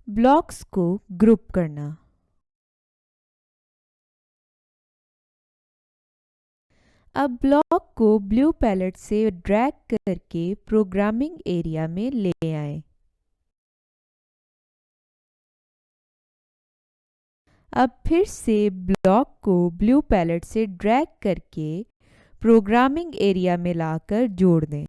Blocks को group करना। अब ब्लॉक को ब्लू पैलेट से ड्रैग करके प्रोग्रामिंग एरिया में ले आएं। अब फिर से ब्लॉक को ब्लू पैलेट से ड्रैग करके प्रोग्रामिंग एरिया में लाकर जोड़ दें।